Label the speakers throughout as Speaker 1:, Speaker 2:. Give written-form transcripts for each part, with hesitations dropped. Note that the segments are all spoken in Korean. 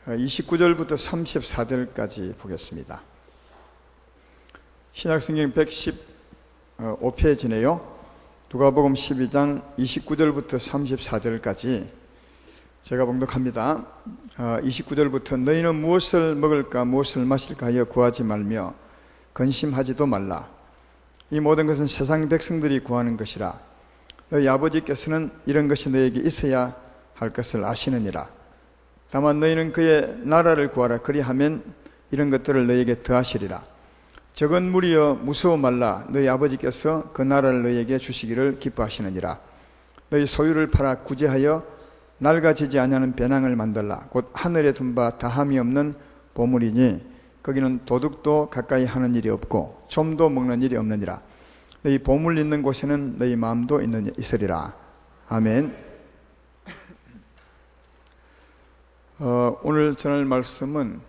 Speaker 1: 29절부터 34절까지 보겠습니다. 신약성경 115페이지네요. 누가복음 12장 29절부터 34절까지 제가 봉독합니다. 29절부터 너희는 무엇을 먹을까 무엇을 마실까 하여 구하지 말며 근심하지도 말라. 이 모든 것은 세상 백성들이 구하는 것이라. 너희 아버지께서는 이런 것이 너희에게 있어야 할 것을 아시느니라. 다만 너희는 그의 나라를 구하라. 그리하면 이런 것들을 너희에게 더하시리라. 적은 무리여 무서워 말라. 너희 아버지께서 그 나라를 너희에게 주시기를 기뻐하시느니라. 너희 소유를 팔아 구제하여 낡아지지 아니하는 배낭을 만들라. 곧 하늘에 둔 바 다함이 없는 보물이니 거기는 도둑도 가까이 하는 일이 없고 좀도 먹는 일이 없느니라. 너희 보물 있는 곳에는 너희 마음도 있으리라. 아멘. 오늘 전할 말씀은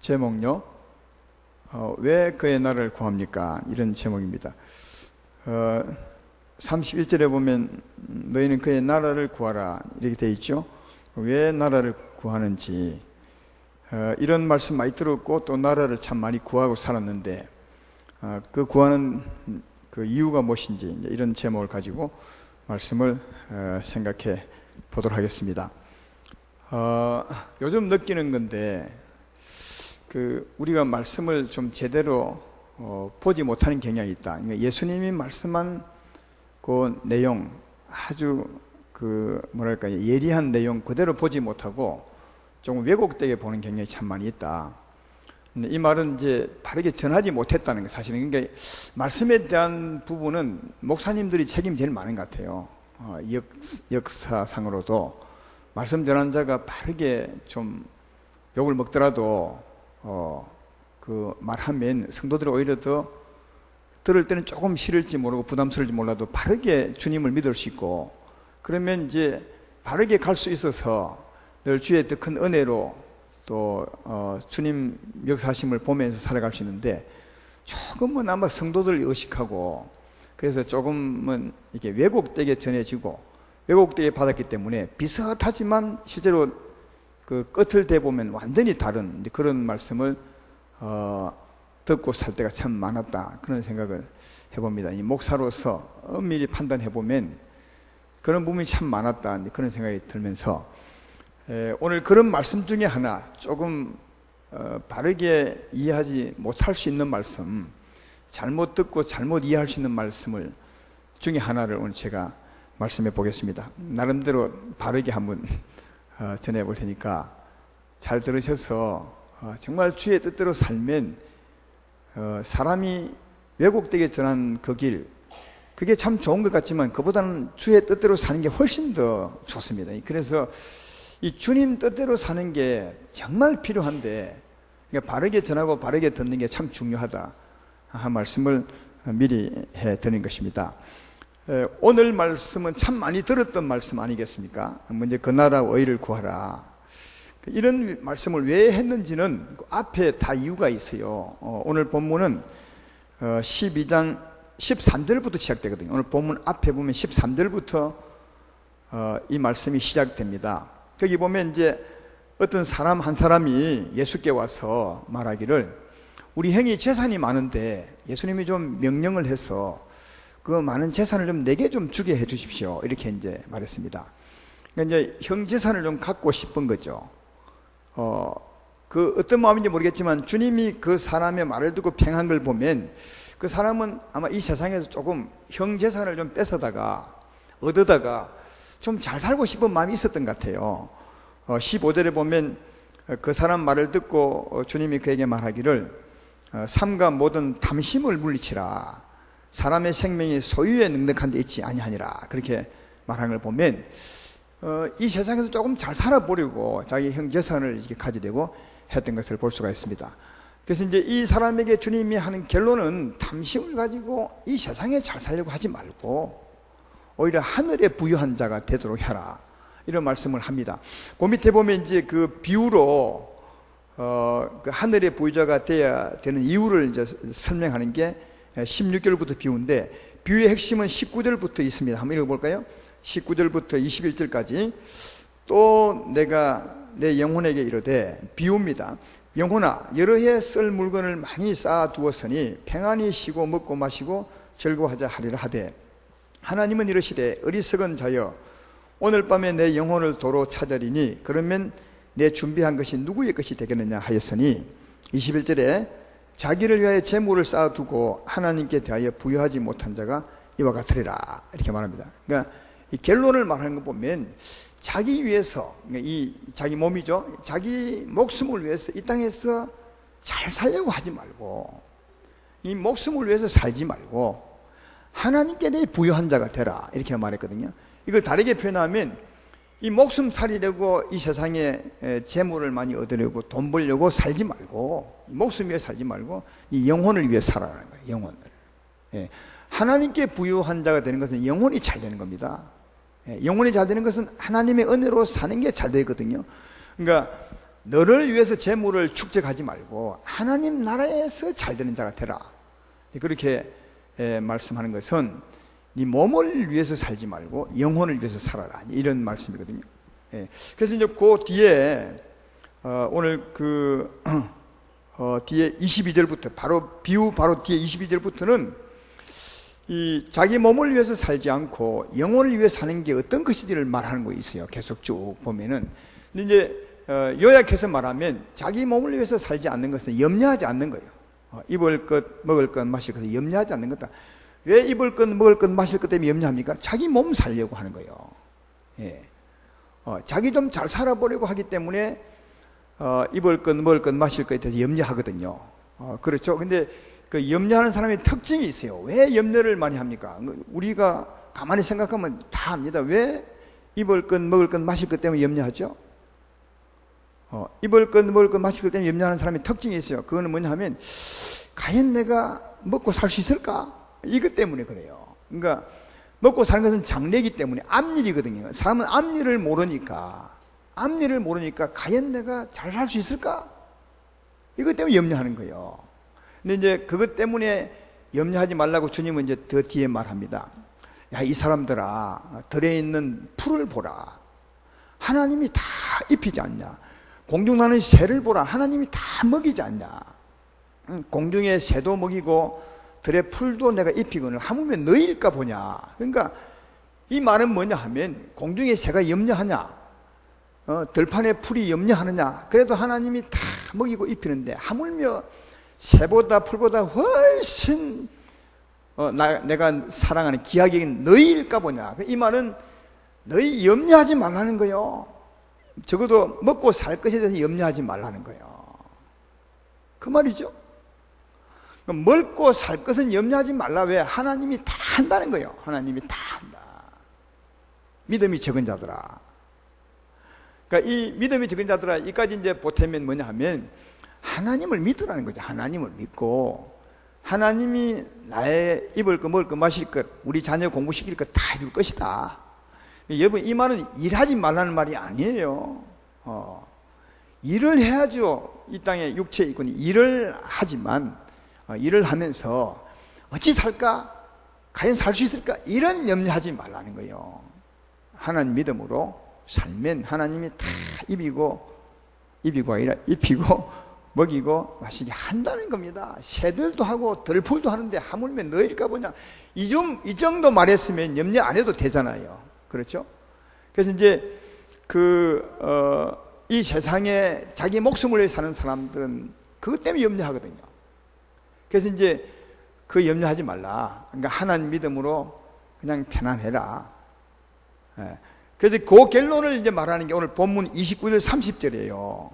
Speaker 1: 제목요, 왜 그의 나라를 구합니까? 이런 제목입니다. 31절에 보면 너희는 그의 나라를 구하라 이렇게 되어 있죠. 왜 나라를 구하는지 이런 말씀 많이 들었고 또 나라를 참 많이 구하고 살았는데 그 구하는 그 이유가 무엇인지 이런 제목을 가지고 말씀을 생각해 보도록 하겠습니다. 요즘 느끼는 건데 우리가 말씀을 좀 제대로 보지 못하는 경향이 있다. 그러니까 예수님이 말씀한 그 내용, 아주 뭐랄까 예리한 내용 그대로 보지 못하고 조금 왜곡되게 보는 경향이 참 많이 있다. 근데 이 말은 이제 바르게 전하지 못했다는 게 사실은. 그러니까 말씀에 대한 부분은 목사님들이 책임이 제일 많은 것 같아요. 역사상으로도 말씀 전한 자가 바르게 좀 욕을 먹더라도 말하면 성도들이 오히려 더 들을 때는 조금 싫을지 모르고 부담스러울지 몰라도 바르게 주님을 믿을 수 있고, 그러면 이제 바르게 갈 수 있어서 늘 주의 더 큰 은혜로 또 주님 역사하심을 보면서 살아갈 수 있는데, 조금은 아마 성도들을 의식하고 그래서 조금은 이렇게 왜곡되게 전해지고 왜곡되게 받았기 때문에 비슷하지만 실제로 그 끝을 대보면 완전히 다른 그런 말씀을 듣고 살 때가 참 많았다, 그런 생각을 해봅니다. 이 목사로서 엄밀히 판단해보면 그런 부분이 참 많았다, 그런 생각이 들면서 오늘 그런 말씀 중에 하나, 조금 바르게 이해하지 못할 수 있는 말씀, 잘못 듣고 잘못 이해할 수 있는 말씀을 중에 하나를 오늘 제가 말씀해 보겠습니다. 나름대로 바르게 한번 전해 볼 테니까 잘 들으셔서 정말 주의 뜻대로 살면 사람이 왜곡되게 전한 그 길, 그게 참 좋은 것 같지만 그보다는 주의 뜻대로 사는 게 훨씬 더 좋습니다. 그래서 이 주님 뜻대로 사는 게 정말 필요한데, 그러니까 바르게 전하고 바르게 듣는 게 참 중요하다 한 말씀을 미리 해드린 것입니다. 오늘 말씀은 참 많이 들었던 말씀 아니겠습니까? 먼저 그 나라와 의를 구하라. 이런 말씀을 왜 했는지는 앞에 다 이유가 있어요. 오늘 본문은 12장 13절부터 시작되거든요. 오늘 본문 앞에 보면 13절부터 이 말씀이 시작됩니다. 거기 보면 이제 어떤 사람 한 사람이 예수께 와서 말하기를, 우리 형이 재산이 많은데 예수님이 좀 명령을 해서 그 많은 재산을 좀 내게 좀 주게 해 주십시오, 이렇게 이제 말했습니다. 그러니까 이제 형 재산을 좀 갖고 싶은 거죠. 그 어떤 마음인지 모르겠지만 주님이 그 사람의 말을 듣고 평한 걸 보면 그 사람은 아마 이 세상에서 조금 형 재산을 좀 뺏어다가 얻어다가 좀 잘 살고 싶은 마음이 있었던 것 같아요. 15절에 보면 그 사람 말을 듣고 주님이 그에게 말하기를, 삼가 모든 탐심을 물리치라. 사람의 생명이 소유에 넉넉한 데 있지 아니하니라. 그렇게 말한 걸 보면 이 세상에서 조금 잘 살아보려고 자기 형 재산을 이렇게 가지려고 했던 것을 볼 수가 있습니다. 그래서 이제 이 사람에게 주님이 하는 결론은 탐심을 가지고 이 세상에 잘 살려고 하지 말고 오히려 하늘에 부유한 자가 되도록 해라, 이런 말씀을 합니다. 그 밑에 보면 이제 그 비유로 그 하늘의 부유자가 되어야 되는 이유를 이제 설명하는 게 16절부터 비유인데, 비유의 핵심은 19절부터 있습니다. 한번 읽어볼까요? 19절부터 21절까지. 또 내가 내 영혼에게 이르되, 비유입니다. 영혼아, 여러 해 쓸 물건을 많이 쌓아두었으니 평안히 쉬고 먹고 마시고 즐거워하자 하리라 하되, 하나님은 이르시되, 어리석은 자여, 오늘 밤에 내 영혼을 도로 찾으리니 그러면 내 준비한 것이 누구의 것이 되겠느냐 하였으니, 21절에 자기를 위하여 재물을 쌓아두고 하나님께 대하여 부여하지 못한 자가 이와 같으리라, 이렇게 말합니다. 그러니까 이 결론을 말하는 거 보면, 자기 위해서, 그러니까 이 자기 몸이죠, 자기 목숨을 위해서 이 땅에서 잘 살려고 하지 말고, 이 목숨을 위해서 살지 말고 하나님께 내 부여한 자가 되라, 이렇게 말했거든요. 이걸 다르게 표현하면, 이 목숨 살리려고 이 세상에 재물을 많이 얻으려고 돈 벌려고 살지 말고, 목숨 위해 살지 말고 이 영혼을 위해 살아라는 거예요. 영혼을. 예. 하나님께 부여한 자가 되는 것은 영혼이 잘 되는 겁니다. 예. 영혼이 잘 되는 것은 하나님의 은혜로 사는 게 잘 되거든요. 그러니까 너를 위해서 재물을 축적하지 말고 하나님 나라에서 잘 되는 자가 되라, 그렇게 말씀하는 것은 네 몸을 위해서 살지 말고 영혼을 위해서 살아라, 이런 말씀이거든요. 예. 그래서 이제 그 뒤에 오늘 뒤에 22절부터 바로 비유 바로 뒤에 22절부터는 이 자기 몸을 위해서 살지 않고 영혼을 위해 사는 게 어떤 것인지를 말하는 거 있어요. 계속 쭉 보면은. 근데 이제 요약해서 말하면, 자기 몸을 위해서 살지 않는 것은 염려하지 않는 거예요. 입을 것, 먹을 것, 마실 것을 염려하지 않는 거다. 왜 입을 것, 먹을 것, 마실 것 때문에 염려합니까? 자기 몸 살려고 하는 거예요. 예. 자기 좀 잘 살아보려고 하기 때문에 입을 것, 먹을 것, 마실 것에 대해서 염려하거든요. 그렇죠. 근데 그 염려하는 사람의 특징이 있어요. 왜 염려를 많이 합니까? 우리가 가만히 생각하면 다 압니다. 왜 입을 것, 먹을 것, 마실 것 때문에 염려하죠? 입을 것, 먹을 것, 마실 것 때문에 염려하는 사람의 특징이 있어요. 그거는 뭐냐 하면, 과연 내가 먹고 살 수 있을까? 이것 때문에 그래요. 그러니까 먹고 사는 것은 장래이기 때문에 앞일이거든요. 사람은 앞일을 모르니까 과연 내가 잘 살 수 있을까? 이것 때문에 염려하는 거예요. 근데 이제 그것 때문에 염려하지 말라고 주님은 이제 더 뒤에 말합니다. 야, 이 사람들아, 들에 있는 풀을 보라. 하나님이 다 입히지 않냐? 공중 나는 새를 보라. 하나님이 다 먹이지 않냐? 공중의 새도 먹이고 들의 풀도 내가 입히거늘 하물며 너희일까 보냐. 그러니까 이 말은 뭐냐 하면, 공중의 새가 염려하냐, 들판의 풀이 염려하느냐. 그래도 하나님이 다 먹이고 입히는데 하물며 새보다 풀보다 훨씬 내가 사랑하는 귀하게 여기는 너희일까 보냐. 이 말은 너희 염려하지 말라는 거예요. 적어도 먹고 살 것에 대해서 염려하지 말라는 거예요. 그 말이죠. 먹고 살 것은 염려하지 말라. 왜? 하나님이 다 한다는 거예요. 하나님이 다 한다. 믿음이 적은 자들아. 그러니까 이 믿음이 적은 자들아, 이까지 이제 보태면 뭐냐 하면, 하나님을 믿으라는 거죠. 하나님을 믿고, 하나님이 나의 입을 것, 먹을 것, 마실 것, 우리 자녀 공부시킬 것 다 해줄 것이다. 여러분, 이 말은 일하지 말라는 말이 아니에요. 일을 해야죠. 이 땅에 육체에 있고 일을 하지만, 일을 하면서 어찌 살까? 과연 살 수 있을까? 이런 염려하지 말라는 거예요. 하나님 믿음으로 살면 하나님이 다 입히고 아니라 입히고 먹이고 마시게 한다는 겁니다. 새들도 하고 들풀도 하는데 하물며 너희일까 보냐. 이 정도 말했으면 염려 안 해도 되잖아요. 그렇죠? 그래서 이제 이 세상에 자기 목숨을 위해 사는 사람들은 그것 때문에 염려하거든요. 그래서 이제 그 염려하지 말라. 그러니까 하나님 믿음으로 그냥 편안해라. 그래서 그 결론을 이제 말하는 게 오늘 본문 29절 30절이에요.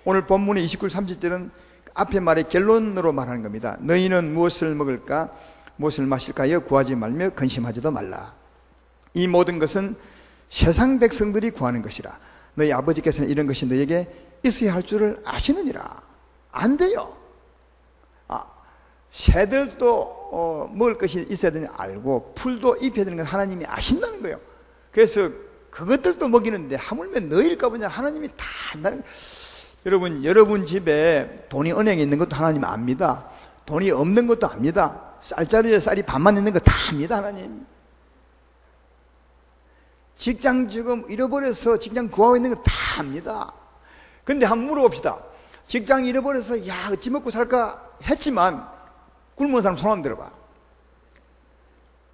Speaker 1: 오늘 본문의 29절 30절은 앞에 말의 결론으로 말하는 겁니다. 너희는 무엇을 먹을까 무엇을 마실까요? 구하지 말며 근심하지도 말라. 이 모든 것은 세상 백성들이 구하는 것이라. 너희 아버지께서는 이런 것이 너에게 있어야 할 줄을 아시느니라. 안 돼요. 새들도 먹을 것이 있어야 되는 알고 풀도 입혀야 되는 건 하나님이 아신다는 거예요. 그래서 그것들도 먹이는데 하물며 너희일까 보냐. 하나님이 다 한다는 거예요. 여러분 집에 돈이 은행에 있는 것도 하나님 압니다. 돈이 없는 것도 압니다. 쌀자루에 쌀이 반만 있는 거 다 압니다. 하나님. 직장 지금 잃어버려서 직장 구하고 있는 거 다 압니다. 근데 한번 물어봅시다. 직장 잃어버려서 야 어찌 먹고 살까 했지만 굶은 사람 손 한번 들어봐.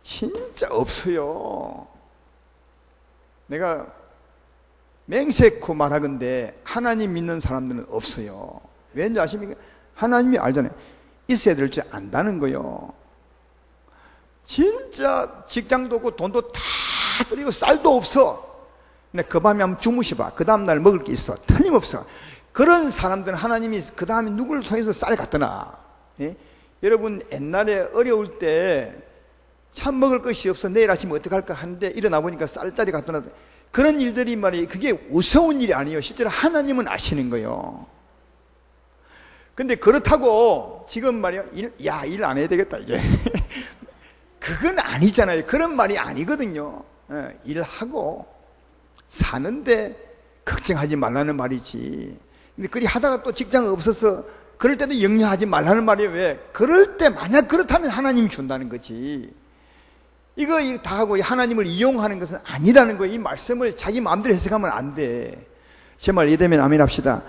Speaker 1: 진짜 없어요. 내가 맹세코 말하건대 하나님 믿는 사람들은 없어요. 왠지 아십니까? 하나님이 알잖아요. 있어야 될 줄 안다는 거요. 진짜 직장도 없고 돈도 다 들이고 쌀도 없어. 근데 그 밤에 한번 주무셔봐. 그 다음날 먹을 게 있어. 틀림없어. 그런 사람들은 하나님이 그 다음에 누구를 통해서 쌀 갖더나. 예? 여러분 옛날에 어려울 때 참 먹을 것이 없어 내일 아침에 어떡할까 하는데 일어나 보니까 쌀자리 갖더나. 그런 일들이 말이에요. 그게 우스운 일이 아니에요. 실제로 하나님은 아시는 거예요. 근데 그렇다고 지금 말이야 일 안 해야 되겠다 이제 그건 아니잖아요. 그런 말이 아니거든요. 일하고 사는데 걱정하지 말라는 말이지. 근데 그리 하다가 또 직장 없어서 그럴 때도 염려하지 말라는 말이에요. 왜? 그럴 때 만약 그렇다면 하나님이 준다는 거지. 이거 다 하고 하나님을 이용하는 것은 아니라는 거예요. 이 말씀을 자기 마음대로 해석하면 안 돼. 제 말 이해되면 아멘 합시다.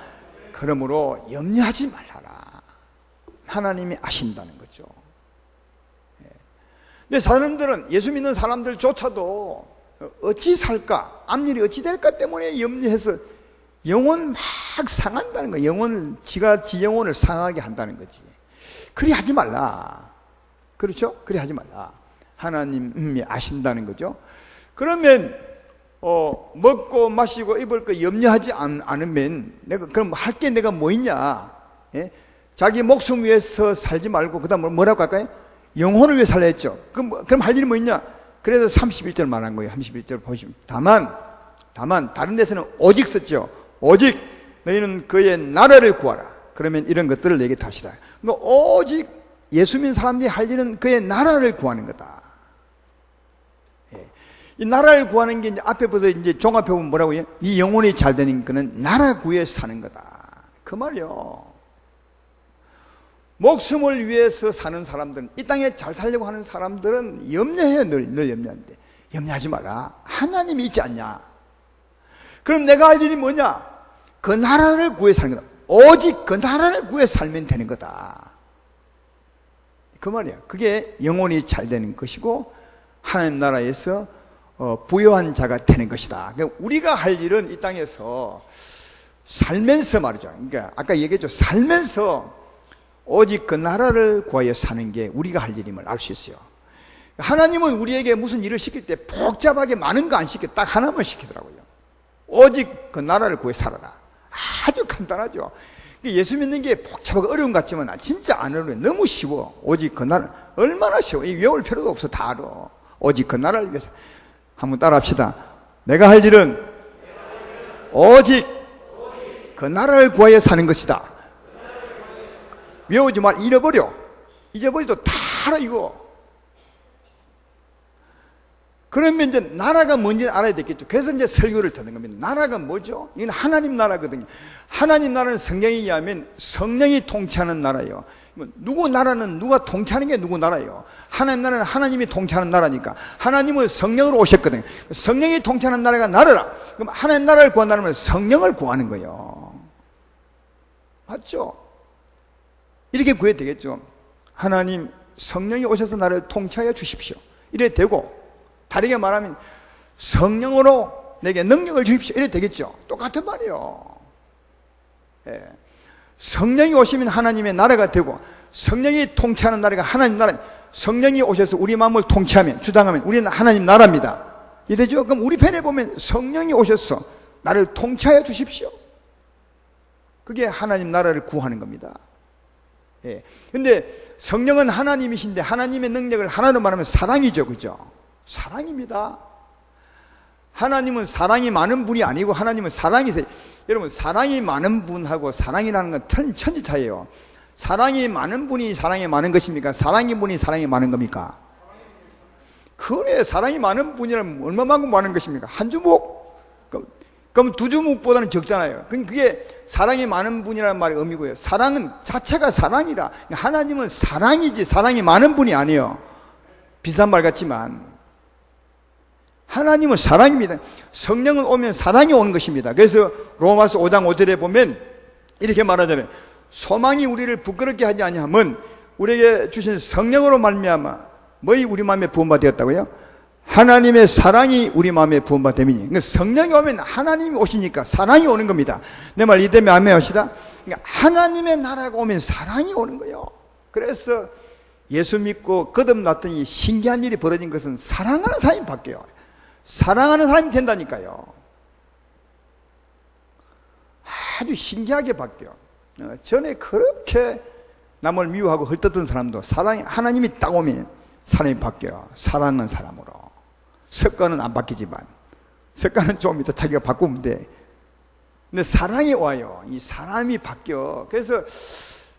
Speaker 1: 그러므로 염려하지 말라라. 하나님이 아신다는 거죠. 근데 사람들은 예수 믿는 사람들조차도 어찌 살까? 앞일이 어찌 될까 때문에 염려해서 영혼 막 상한다는 거예요. 영혼을 지 영혼을 상하게 한다는 거지. 그리 하지 말라. 그렇죠? 그리 하지 말라. 하나님이 아신다는 거죠. 그러면 먹고 마시고 입을 거 염려하지 않으면 내가 그럼 할 게 내가 뭐 있냐? 예? 자기 목숨 위해서 살지 말고 그다음 뭐라고 할까요? 영혼을 위해 살라 했죠. 그럼 할 일이 뭐 있냐? 그래서 31절 말한 거예요. 31절 보시면 다만 다른 데서는 오직 썼죠. 오직 너희는 그의 나라를 구하라. 그러면 이런 것들을 내게 다시라. 그러니까 오직 예수 믿는 사람들이 할 일은 그의 나라를 구하는 거다. 예. 이 나라를 구하는 게 이제 앞에 보서 이제 종합해 보면 뭐라고요? 이 영혼이 잘 되는 거는 나라 구해서 사는 거다. 그 말이요. 목숨을 위해서 사는 사람들은 이 땅에 잘 살려고 하는 사람들은 염려해요. 늘 염려하는데 염려하지 마라. 하나님이 있지 않냐? 그럼 내가 할 일이 뭐냐? 그 나라를 구해 사는 거다. 오직 그 나라를 구해 살면 되는 거다. 그 말이야. 그게 영혼이 잘 되는 것이고 하나님 나라에서 부요한 자가 되는 것이다. 그러니까 우리가 할 일은 이 땅에서 살면서 말이죠. 그러니까 아까 얘기했죠. 살면서 오직 그 나라를 구하여 사는 게 우리가 할 일임을 알 수 있어요. 하나님은 우리에게 무슨 일을 시킬 때 복잡하게 많은 거 안 시켜. 딱 하나만 시키더라고요. 오직 그 나라를 구해 살아라. 아주 간단하죠. 예수 믿는 게 복잡하고 어려운 것 같지만 진짜 안 어려워요. 너무 쉬워. 오직 그 나라. 얼마나 쉬워. 외울 필요도 없어. 다 알아. 오직 그 나라를 위해서. 한번 따라 합시다. 내가 할 일은 오직 그 나라를 구하여 사는 것이다. 외우지 말. 잊어버려도 다 알아 이거. 그러면 이제 나라가 뭔지 알아야 되겠죠. 그래서 이제 설교를 듣는 겁니다. 나라가 뭐죠? 이건 하나님 나라거든요. 하나님 나라는 성경에 의하면 성령이 통치하는 나라예요. 누구 나라는 누가 통치하는 게 누구 나라예요. 하나님 나라는 하나님이 통치하는 나라니까. 하나님은 성령으로 오셨거든요. 성령이 통치하는 나라가 나라라. 그럼 하나님 나라를 구한다면 성령을 구하는 거예요. 맞죠? 이렇게 구해야 되겠죠. 하나님 성령이 오셔서 나를 통치하여 주십시오. 이래 되고, 다르게 말하면 성령으로 내게 능력을 주십시오. 이래 되겠죠. 똑같은 말이에요. 예. 성령이 오시면 하나님의 나라가 되고, 성령이 통치하는 나라가 하나님 나라. 성령이 오셔서 우리 마음을 통치하면, 주장하면 우리는 하나님 나라입니다. 이래죠. 그럼 우리 편에 보면 성령이 오셔서 나를 통치하여 주십시오. 그게 하나님 나라를 구하는 겁니다. 예. 근데 성령은 하나님이신데 하나님의 능력을 하나로 말하면 사랑이죠. 그죠? 사랑입니다. 하나님은 사랑이 많은 분이 아니고 하나님은 사랑이세요. 여러분, 사랑이 많은 분하고 사랑이라는 건 천지 차이예요. 사랑이 많은 분이 사랑이 많은 것입니까? 사랑이 분이 사랑이 많은 겁니까? 그래, 사랑이 많은 분이라면 얼마만큼 많은 것입니까? 한 주먹? 그럼 두 주먹보다는 적잖아요. 그게 사랑이 많은 분이라는 말의 의미고요. 사랑은 자체가 사랑이라. 하나님은 사랑이지 사랑이 많은 분이 아니에요. 비슷한 말 같지만 하나님은 사랑입니다. 성령은 오면 사랑이 오는 것입니다. 그래서 로마서 5장 5절에 보면 이렇게 말하잖아요. 소망이 우리를 부끄럽게 하지 아니함은 우리에게 주신 성령으로 말미암아 뭐이 우리 마음에 부음바 되었다고요? 하나님의 사랑이 우리 마음에 부음바 됨이니. 그러니까 성령이 오면 하나님이 오시니까 사랑이 오는 겁니다. 내 말 이때문에 아멘 하시다. 그러니까 하나님의 나라가 오면 사랑이 오는 거예요. 그래서 예수 믿고 거듭났더니 신기한 일이 벌어진 것은 사랑하는 사람이 바뀌어요. 사랑하는 사람이 된다니까요. 아주 신기하게 바뀌어요. 전에 그렇게 남을 미워하고 헐뜯던 사람도 하나님이 딱 오면 사람이 바뀌어요. 사랑하는 사람으로. 습관은 안 바뀌지만 습관은 좀 이따 자기가 바꾸면 돼. 근데 사랑이 와요. 이 사람이 바뀌어. 그래서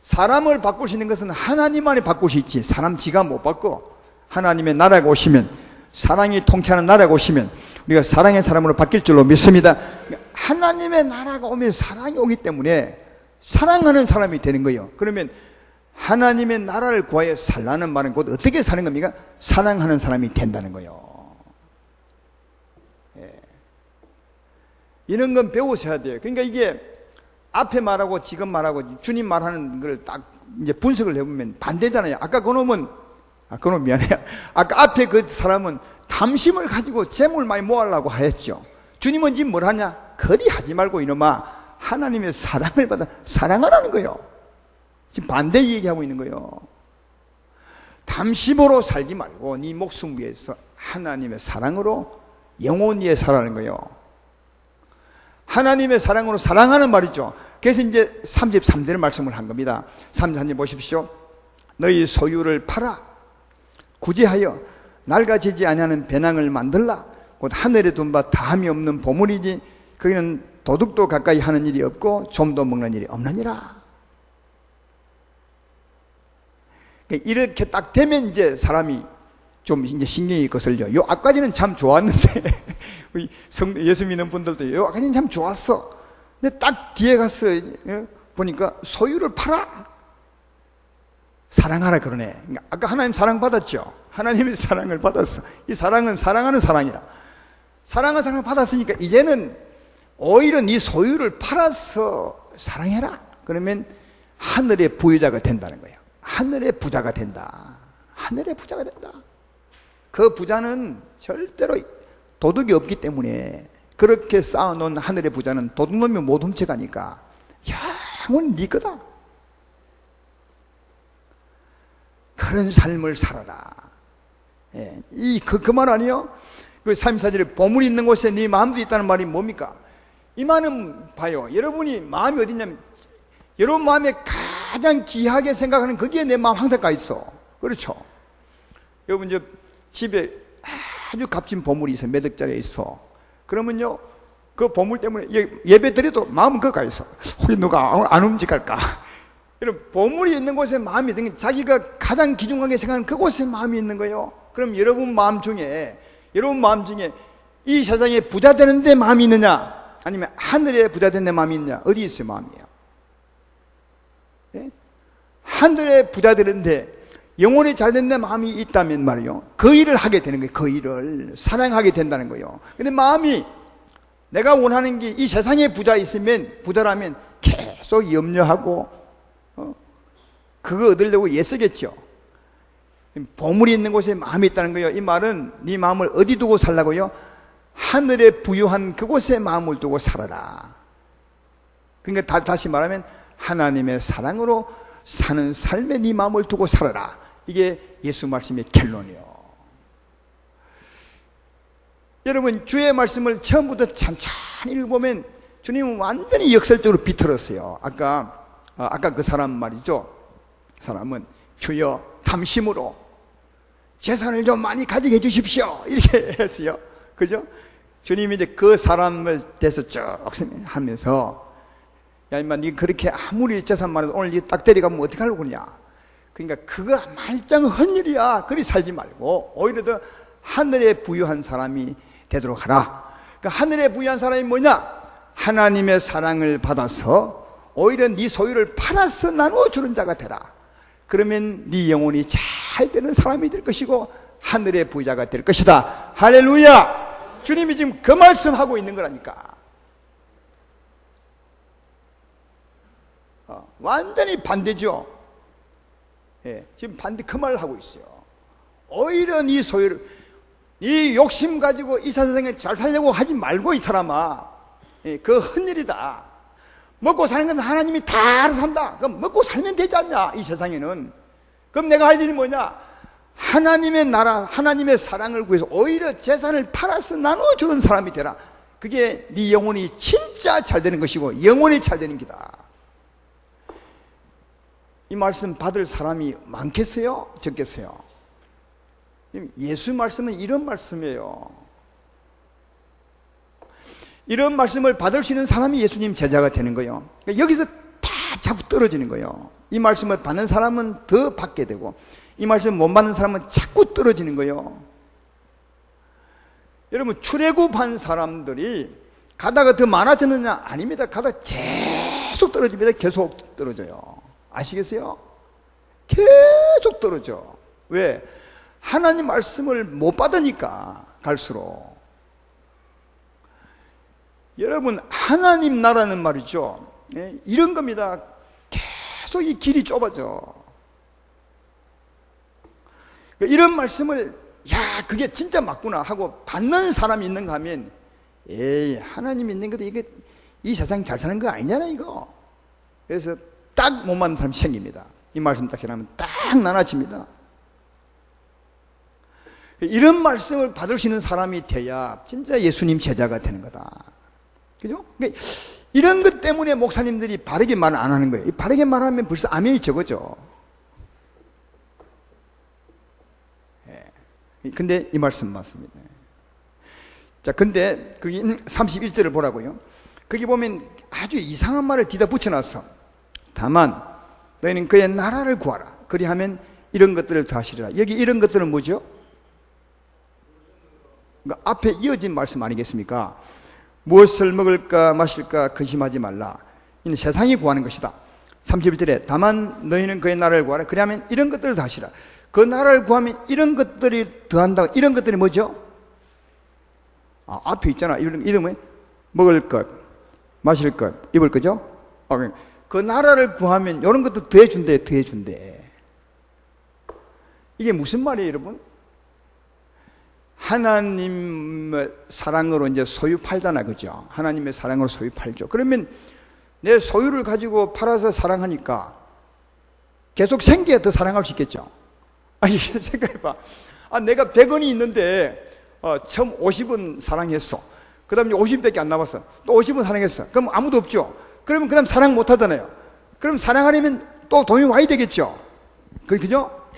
Speaker 1: 사람을 바꾸시는 것은 하나님만이 바꿀 수 있지 사람 지가 못 바꿔. 하나님의 나라가 오시면, 사랑이 통치하는 나라가 오시면 우리가 사랑의 사람으로 바뀔 줄로 믿습니다. 하나님의 나라가 오면 사랑이 오기 때문에 사랑하는 사람이 되는 거예요. 그러면 하나님의 나라를 구하여 살라는 말은 곧 어떻게 사는 겁니까? 사랑하는 사람이 된다는 거예요. 이런 건 배우셔야 돼요. 그러니까 이게 앞에 말하고 지금 말하고 주님 말하는 걸 딱 이제 분석을 해보면 반대잖아요. 아까 그놈은, 그놈 미안해요. 아까 앞에 그 사람은 탐심을 가지고 재물 많이 모으려고 하였죠. 주님은 지금 뭘 하냐? 거리 하지 말고 이놈아, 하나님의 사랑을 받아 사랑하라는 거예요. 지금 반대 얘기하고 있는 거예요. 탐심으로 살지 말고 네 목숨 위해서 하나님의 사랑으로 영원히 살아라는 거예요. 하나님의 사랑으로 사랑하는 말이죠. 그래서 이제 33절의 말씀을 한 겁니다. 33절 보십시오. 너희 소유를 팔아 구제하여 낡아지지 아니하는 배낭을 만들라. 곧 하늘에 둔 바 다함이 없는 보물이지 거기는 도둑도 가까이 하는 일이 없고 좀도 먹는 일이 없느니라. 이렇게 딱 되면 이제 사람이 좀 이제 신경이 거슬려. 요 아까지는 참 좋았는데 예수 믿는 분들도 요 아까지는 참 좋았어. 근데 딱 뒤에 가서 보니까 소유를 팔아 사랑하라 그러네. 아까 하나님 사랑 받았죠. 하나님의 사랑을 받았어. 이 사랑은 사랑하는 사랑이라. 사랑하는 사랑을 받았으니까 이제는 오히려 네 소유를 팔아서 사랑해라. 그러면 하늘의 부유자가 된다는 거예요. 하늘의 부자가 된다. 하늘의 부자가 된다. 그 부자는 절대로 도둑이 없기 때문에 그렇게 쌓아놓은 하늘의 부자는 도둑놈이 못 훔쳐가니까 영원 네 거다. 그런 삶을 살아라. 예, 그 말 아니에요? 그 34절에 보물이 있는 곳에 네 마음도 있다는 말이 뭡니까? 이 말은 봐요. 여러분이 마음이 어디냐면 여러분 마음에 가장 귀하게 생각하는 거기에 내 마음 항상 가 있어. 그렇죠? 여러분 저 집에 아주 값진 보물이 있어. 몇 억짜리 있어. 그러면요 그 보물 때문에 예배 드려도 마음은 거기 가 있어. 혹시 누가 안 움직일까? 이런 보물이 있는 곳에 마음이 있으니까 자기가 가장 귀중하게 생각하는 그곳에 마음이 있는 거예요. 그럼 여러분 마음 중에 이 세상에 부자 되는데 마음이 있느냐, 아니면 하늘에 부자 되는 데 마음이 있느냐, 어디 있어요 마음이에요? 예? 하늘에 부자 되는데 영혼이 잘 되는 데 마음이 있다면 말이요, 그 일을 하게 되는 거예요. 그 일을 사랑하게 된다는 거예요. 근데 마음이 내가 원하는 게 이 세상에 부자라면 계속 염려하고 그거 얻으려고 애쓰겠죠. 보물이 있는 곳에 마음이 있다는 거예요. 이 말은 네 마음을 어디 두고 살라고요? 하늘에 부유한 그곳에 마음을 두고 살아라. 그러니까 다시 말하면 하나님의 사랑으로 사는 삶에 네 마음을 두고 살아라. 이게 예수 말씀의 결론이에요. 여러분 주의 말씀을 처음부터 찬찬히 읽어보면 주님은 완전히 역설적으로 비틀었어요. 아까 그 사람 말이죠. 사람은 주여 탐심으로 재산을 좀 많이 가지게 해주십시오 이렇게 했어요. 그죠? 주님이 이제 그 사람을 대해서 쭉 하면서 야 임마 니 그렇게 아무리 재산 많아도 오늘 니 딱 데려가면 어떻게 하려고 그러냐. 그러니까 그거 말짱 헛일이야. 그리 살지 말고 오히려 더 하늘에 부유한 사람이 되도록 하라. 그러니까 하늘에 부유한 사람이 뭐냐? 하나님의 사랑을 받아서 오히려 네 소유를 팔아서 나누어주는 자가 되라. 그러면 네 영혼이 잘 되는 사람이 될 것이고 하늘의 부자가 될 것이다. 할렐루야. 주님이 지금 그 말씀하고 있는 거라니까. 완전히 반대죠. 예, 지금 반대 그 말을 하고 있어요. 오히려 네 소유를, 이 욕심 가지고 이 세상에 잘 살려고 하지 말고 이 사람아, 예, 그거 헛일이다. 먹고 사는 건 하나님이 다 알아서 산다. 그럼 먹고 살면 되지 않냐 이 세상에는. 그럼 내가 할 일이 뭐냐? 하나님의 나라, 하나님의 사랑을 구해서 오히려 재산을 팔아서 나눠주는 사람이 되라. 그게 네 영혼이 진짜 잘 되는 것이고 영혼이 잘 되는 기다. 이 말씀 받을 사람이 많겠어요? 적겠어요? 예수 말씀은 이런 말씀이에요. 이런 말씀을 받을 수 있는 사람이 예수님 제자가 되는 거예요. 여기서 다 자꾸 떨어지는 거예요. 이 말씀을 받는 사람은 더 받게 되고 이 말씀 못 받는 사람은 자꾸 떨어지는 거예요. 여러분, 출애굽한 사람들이 가다가 더 많아졌느냐? 아닙니다. 가다가 계속 떨어집니다. 계속 떨어져요. 아시겠어요? 계속 떨어져. 왜? 하나님 말씀을 못 받으니까 갈수록. 여러분, 하나님 나라는 말이죠, 예? 이런 겁니다. 계속 이 길이 좁아져. 이런 말씀을 야, 그게 진짜 맞구나 하고 받는 사람이 있는가 하면, 에이, 하나님 있는 것도 이게 이 세상 잘 사는 거 아니잖아 이거. 그래서 딱 못 맞는 사람이 생깁니다. 이 말씀 딱 해나면 딱 나눠집니다. 이런 말씀을 받을 수 있는 사람이 돼야 진짜 예수님 제자가 되는 거다. 그죠? 그러니까 이런 것 때문에 목사님들이 바르게 말 안 하는 거예요. 바르게 말하면 벌써 아멘이 적어져. 예. 근데 이 말씀 맞습니다. 자, 근데 거기 31절을 보라고요. 거기 보면 아주 이상한 말을 뒤다 붙여놨어. 다만 너희는 그의 나라를 구하라. 그리하면 이런 것들을 더하시리라. 여기 이런 것들은 뭐죠? 그러니까 앞에 이어진 말씀 아니겠습니까? 무엇을 먹을까 마실까 근심하지 말라. 이는 세상이 구하는 것이다. 31절에 다만 너희는 그의 나라를 구하라. 그러면 이런 것들을 더하시라. 그 나라를 구하면 이런 것들이 더한다. 이런 것들이 뭐죠? 앞에 있잖아. 이름은 먹을 것, 마실 것, 입을 거죠? 그 나라를 구하면 이런 것도 더해준대, 더해준대. 이게 무슨 말이에요, 여러분? 하나님의 사랑으로 이제 소유 팔잖아, 그죠? 하나님의 사랑으로 소유 팔죠. 그러면 내 소유를 가지고 팔아서 사랑하니까 계속 생겨야 더 사랑할 수 있겠죠? 아니, 생각해봐. 내가 100원이 있는데, 처음 50원 사랑했어. 그 다음에 50원밖에 안 남았어. 또 50원 사랑했어. 그럼 아무도 없죠? 그러면 그 다음 사랑 못 하잖아요. 그럼 사랑하려면 또 돈이 와야 되겠죠? 그죠?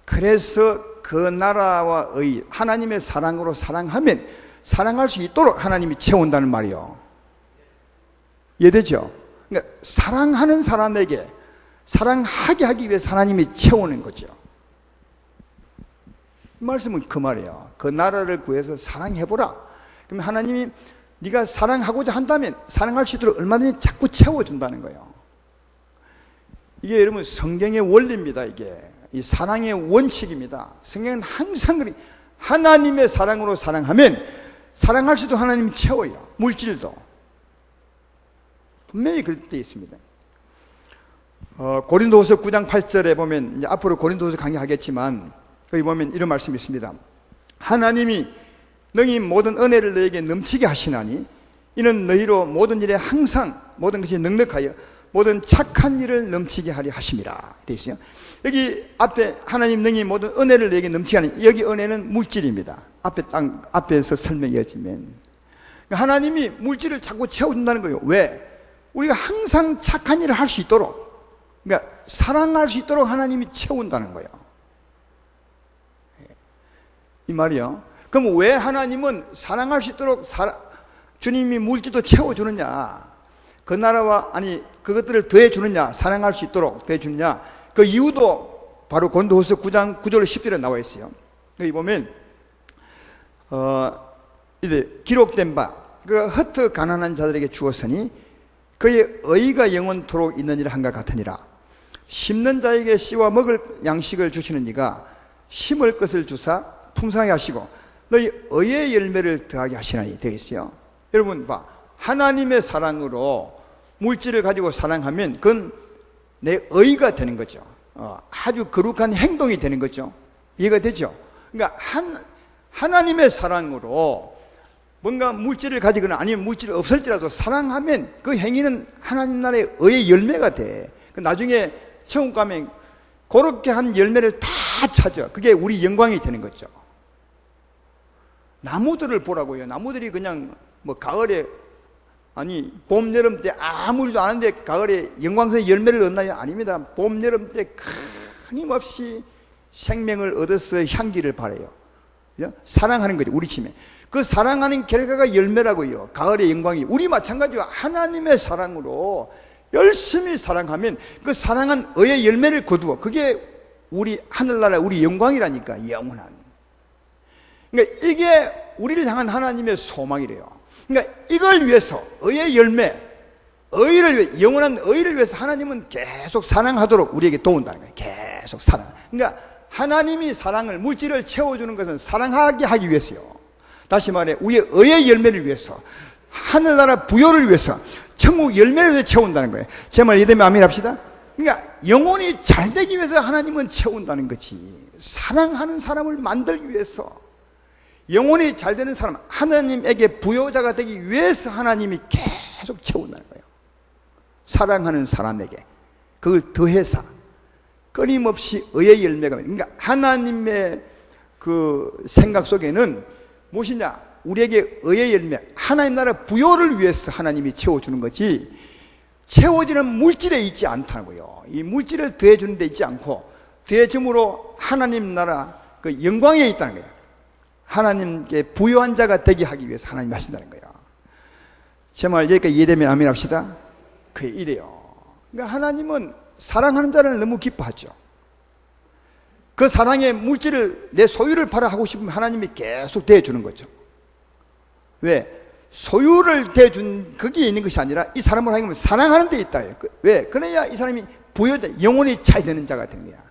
Speaker 1: 그래서 그 나라와 의 하나님의 사랑으로 사랑하면 사랑할 수 있도록 하나님이 채운다는 말이요. 이해되죠? 그러니까 사랑하는 사람에게 사랑하게 하기 위해서 하나님이 채우는 거죠. 이 말씀은 그 말이에요. 그 나라를 구해서 사랑해보라. 그럼 하나님이 네가 사랑하고자 한다면 사랑할 수 있도록 얼마든지 자꾸 채워준다는 거예요. 이게 여러분 성경의 원리입니다. 이게 이 사랑의 원칙입니다. 성경은 항상 그리 하나님의 사랑으로 사랑하면 사랑할 수도 하나님이 채워요. 물질도 분명히 그렇게 되어 있습니다. 고린도후서 9장 8절에 보면, 이제 앞으로 고린도후서 강의하겠지만 거기 보면 이런 말씀이 있습니다. 하나님이 너희 모든 은혜를 너에게 넘치게 하시나니 이는 너희로 모든 일에 항상 모든 것이 넉넉하여 모든 착한 일을 넘치게 하려 하심이라 되어 있어요. 여기 앞에 하나님 너희 모든 은혜를 너에게 넘치게 하니, 여기 은혜는 물질입니다. 앞에서 설명이 이어지면 하나님이 물질을 자꾸 채워준다는 거예요. 왜? 우리가 항상 착한 일을 할 수 있도록, 그러니까 사랑할 수 있도록 하나님이 채운다는 거예요. 이 말이요. 그럼 왜 하나님은 사랑할 수 있도록 주님이 물질도 채워주느냐? 그 나라와 그것들을 더해주느냐? 사랑할 수 있도록 더해주느냐? 그 이유도 바로 고린도후서 9장 9절 10절에 나와 있어요. 여기 보면 이제 기록된 바 그 흩어 가난한 자들에게 주었으니 그의 의가 영원토록 있느니라 한가 같으니라. 심는 자에게 씨와 먹을 양식을 주시는 이가 심을 것을 주사 풍성하게 하시고 너희 의의 열매를 더하게 하시나니 되어 있어요. 여러분 봐, 하나님의 사랑으로 물질을 가지고 사랑하면 그건 내 의가 되는 거죠. 아주 거룩한 행동이 되는 거죠. 이해가 되죠? 그러니까 하나님의 사랑으로 뭔가 물질을 가지거나 아니면 물질이 없을지라도 사랑하면 그 행위는 하나님 나라의 의의 열매가 돼. 나중에 천국 가면 그렇게 한 열매를 다 찾아. 그게 우리 영광이 되는 거죠. 나무들을 보라고요. 나무들이 그냥 뭐 가을에 아니 봄 여름 때 아무 일도 안 하는데 가을에 영광스러운 열매를 얻나요? 아닙니다. 봄 여름 때 끊임없이 생명을 얻어서 향기를 발해요. 사랑하는 거죠. 우리 치매. 그 사랑하는 결과가 열매라고요. 가을의 영광이. 우리 마찬가지로 하나님의 사랑으로 열심히 사랑하면 그 사랑한 의의 열매를 거두어. 그게 우리 하늘나라 우리 영광이라니까. 영원한. 그러니까 이게 우리를 향한 하나님의 소망이래요. 그러니까 이걸 위해서 의의 열매, 의를 위해, 영원한 의를 위해서 하나님은 계속 사랑하도록 우리에게 도운다는 거예요. 계속 사랑. 그러니까 하나님이 사랑을, 물질을 채워주는 것은 사랑하게 하기 위해서요. 다시 말해 우리의 의의 열매를 위해서, 하늘나라 부요를 위해서, 천국 열매를 위해서 채운다는 거예요. 제 말 이해되면 아멘 합시다. 그러니까 영혼이 잘 되기 위해서 하나님은 채운다는 거지. 사랑하는 사람을 만들기 위해서, 영혼이 잘 되는 사람, 하나님에게 부요자가 되기 위해서 하나님이 계속 채운다는 거예요. 사랑하는 사람에게 그걸 더해서 끊임없이 의의 열매가, 그러니까 하나님의 그 생각 속에는 무엇이냐? 우리에게 의의 열매, 하나님 나라 부요를 위해서 하나님이 채워주는 거지, 채워지는 물질에 있지 않다고요. 이 물질을 더해주는 데 있지 않고 더해줌으로 하나님 나라 그 영광에 있다는 거예요. 하나님께 부요한 자가 되게 하기 위해서 하나님이 하신다는 거예요. 제 말 여기까지 이해되면 아멘 합시다. 그게 이래요. 그러니까 하나님은 사랑하는 자를 너무 기뻐하죠. 그 사랑의 물질을, 내 소유를 팔아 하고 싶으면 하나님이 계속 대해주는 거죠. 왜? 소유를 대해준 거기에 있는 것이 아니라 이 사람을 하여금 사랑하는 데 있다. 왜? 그래야 이 사람이 부여자, 영혼이 잘 되는 자가 되는 거야.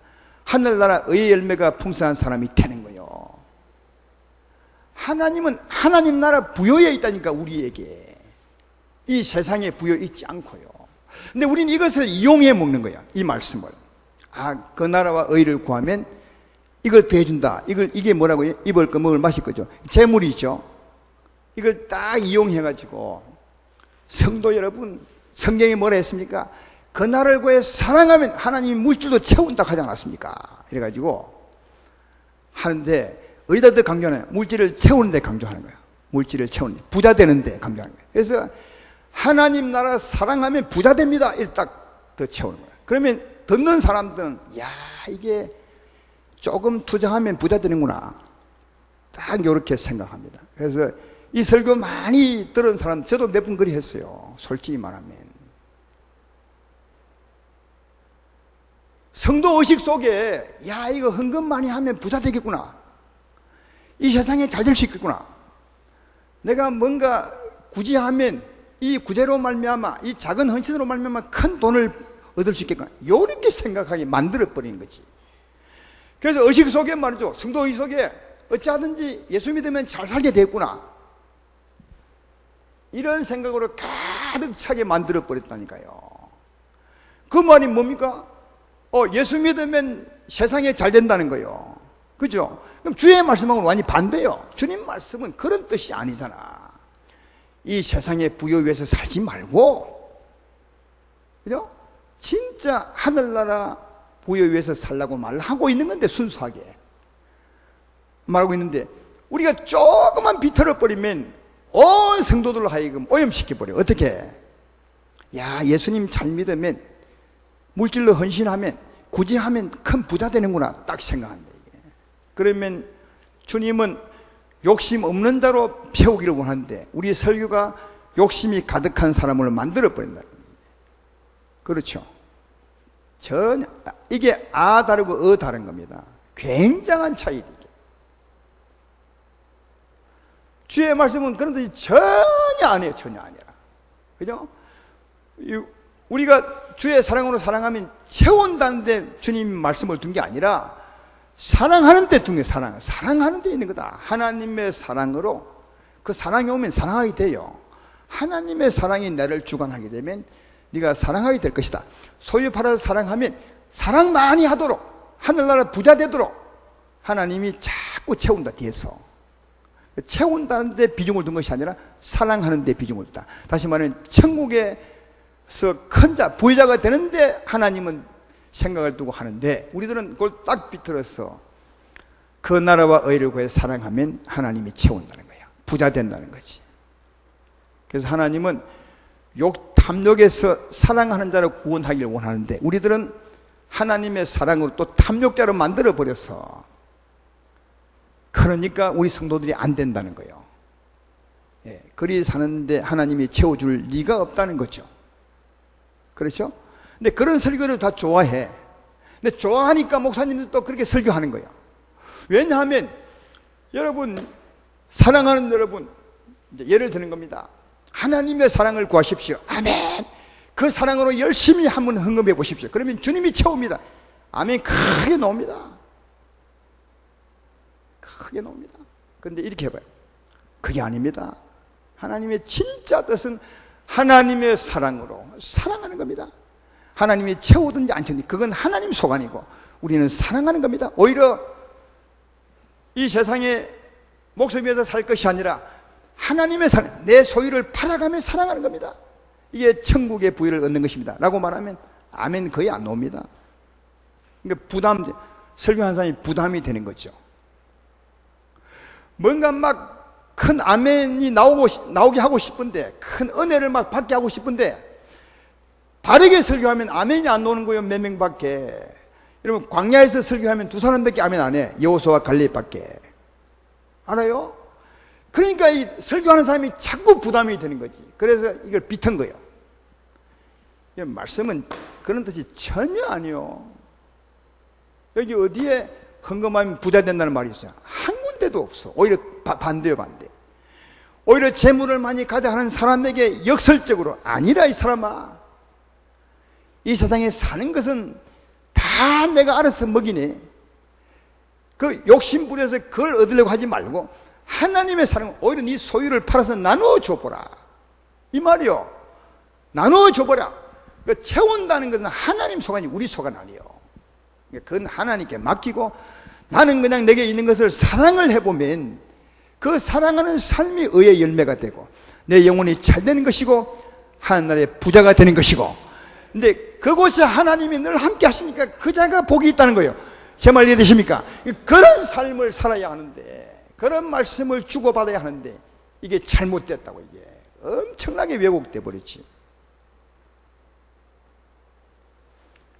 Speaker 1: 하늘나라 의의 열매가 풍성한 사람이 되는 거예요. 하나님은 하나님 나라 부여에 있다니까. 우리에게 이 세상에 부여 있지 않고요. 근데 우리는 이것을 이용해 먹는 거야. 이 말씀을. 그 나라와 의를 구하면 이걸 더해준다. 이게 뭐라고요? 입을 거 먹을 마실 거죠. 재물이죠. 이걸 딱 이용해가지고, 성도 여러분, 성경이 뭐라 했습니까? 그 나라를 구해 사랑하면 하나님이 물질도 채운다 하지 않았습니까? 이래가지고 하는데, 어디다 더 강조하냐? 물질을 채우는 데 강조하는 거야. 물질을 채우는 데, 부자 되는 데 강조하는 거야. 그래서 하나님 나라 사랑하면 부자 됩니다. 이렇게 딱 더 채우는 거야. 그러면 듣는 사람들은, 야, 이게 조금 투자하면 부자 되는구나, 딱 이렇게 생각합니다. 그래서 이 설교 많이 들은 사람, 저도 몇 번 그리 했어요. 솔직히 말하면. 성도 의식 속에, 야, 이거 헌금 많이 하면 부자 되겠구나, 이 세상에 잘 될 수 있겠구나, 내가 뭔가 굳이 하면 이 구제로 말미암아, 이 작은 헌신으로 말미암아 큰 돈을 얻을 수 있겠구나, 이렇게 생각하게 만들어버리는 거지. 그래서 의식 속에 말이죠, 성도 의식 속에 어찌하든지 예수 믿으면 잘 살게 되겠구나, 이런 생각으로 가득 차게 만들어버렸다니까요. 그 말이 뭡니까? 예수 믿으면 세상에 잘 된다는 거예요. 그죠? 그럼 주의 말씀하고는 완전히 반대요. 주님 말씀은 그런 뜻이 아니잖아. 이 세상의 부여 위해서 살지 말고, 그죠? 진짜 하늘나라 부여 위해서 살라고 말하고 있는 건데, 순수하게 말하고 있는데, 우리가 조금만 비틀어버리면 온 성도들로 하여금 오염시켜버려. 어떻게? 야, 예수님 잘 믿으면, 물질로 헌신하면, 굳이 하면 큰 부자 되는구나, 딱 생각한다. 이게. 그러면 주님은 욕심 없는 자로 채우기를 원하는데, 우리 설교가 욕심이 가득한 사람을 만들어버린다. 그렇죠? 전혀, 이게 다르고 다른 겁니다. 굉장한 차이다. 주의 말씀은 그런 뜻이 전혀 아니에요. 전혀 아니라. 그죠? 우리가 주의 사랑으로 사랑하면 채운다는데 주님 말씀을 둔 게 아니라, 사랑하는 데 중에 사랑하는 데 있는 거다. 하나님의 사랑으로, 그 사랑이 오면 사랑하게 돼요. 하나님의 사랑이 나를 주관하게 되면 네가 사랑하게 될 것이다. 소유 팔아서 사랑하면 사랑 많이 하도록, 하늘나라 부자 되도록 하나님이 자꾸 채운다. 뒤에서 채운다는 데 비중을 둔 것이 아니라 사랑하는 데 비중을 둔다. 다시 말하면 천국에서 큰 자, 부자가 되는데 하나님은 생각을 두고 하는데, 우리들은 그걸 딱 비틀어서 그 나라와 의를 구해 사랑하면 하나님이 채운다는 거야. 부자 된다는 거지. 그래서 하나님은 탐욕에서 사랑하는 자를 구원하기를 원하는데, 우리들은 하나님의 사랑으로 또 탐욕자로 만들어 버려서, 그러니까 우리 성도들이 안 된다는 거예요. 예, 그리 사는데 하나님이 채워줄 리가 없다는 거죠. 그렇죠? 근데 그런 설교를 다 좋아해. 근데 좋아하니까 목사님들도 그렇게 설교하는 거예요. 왜냐하면 여러분, 사랑하는 여러분, 이제 예를 드는 겁니다. 하나님의 사랑을 구하십시오. 아멘. 그 사랑으로 열심히 한번 흥금해 보십시오. 그러면 주님이 채웁니다. 아멘. 크게 나옵니다. 크게 나옵니다. 그런데 이렇게 해봐요. 그게 아닙니다. 하나님의 진짜 뜻은 하나님의 사랑으로 사랑하는 겁니다. 하나님이 채우든지 안 채우든지 그건 하나님 소관이고, 우리는 사랑하는 겁니다. 오히려 이 세상에 목숨 위해서 살 것이 아니라 하나님의 사랑, 내 소유를 팔아가며 사랑하는 겁니다. 이게 천국의 부유를 얻는 것입니다 라고 말하면 아멘 거의 안 나옵니다. 그러니까 설교하는 사람이 부담이 되는 거죠. 뭔가 막 큰 아멘이 나오게 하고 싶은데, 큰 은혜를 막 받게 하고 싶은데, 바르게 설교하면 아멘이 안 나오는 거예요. 몇 명밖에. 여러분, 광야에서 설교하면 두 사람밖에 아멘 안 해. 여호수아와 갈렙밖에. 알아요? 그러니까 이 설교하는 사람이 자꾸 부담이 되는 거지. 그래서 이걸 비튼 거예요. 이 말씀은 그런 뜻이 전혀 아니요. 여기 어디에 헌금하면 부자 된다는 말이 있어요? 한 군데도 없어. 오히려 반대요, 반대. 오히려 재물을 많이 가져가는 사람에게 역설적으로, 아니라 이 사람아, 이 세상에 사는 것은 다 내가 알아서 먹이네. 그 욕심 부려서 그걸 얻으려고 하지 말고 하나님의 사랑은 오히려 네 소유를 팔아서 나누어 줘보라, 이 말이요. 나누어 줘보라. 그러니까 채운다는 것은 하나님 소관이 우리 소관 아니에요. 그건 하나님께 맡기고, 나는 그냥 내게 있는 것을 사랑을 해보면 그 사랑하는 삶이 의의 열매가 되고 내 영혼이 잘 되는 것이고 하늘나라의 부자가 되는 것이고, 근데 그곳에 하나님이 늘 함께 하시니까 그 자가 복이 있다는 거예요. 제 말 이해되십니까? 그런 삶을 살아야 하는데, 그런 말씀을 주고받아야 하는데 이게 잘못됐다고, 이게 엄청나게 왜곡돼 버렸지.